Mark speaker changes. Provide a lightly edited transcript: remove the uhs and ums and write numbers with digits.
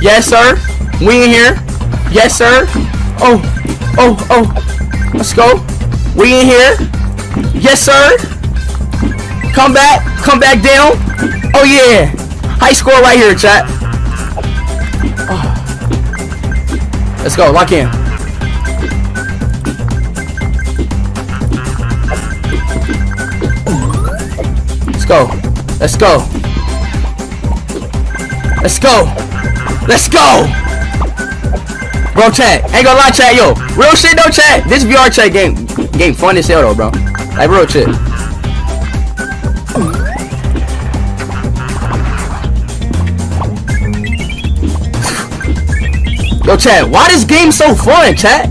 Speaker 1: Yes, sir. We in here. Yes, sir. Oh. Let's go. We in here. Yes, sir. Come back down. Oh yeah. High score right here, chat. Oh. Let's go. Lock in. Let's go. Let's go. Let's go. Let's go. Bro, chat. Ain't gonna lie, chat, yo. Real shit though, chat. This VR chat game fun as hell though, bro. Like real shit. Yo, chat, why this game so fun, chat?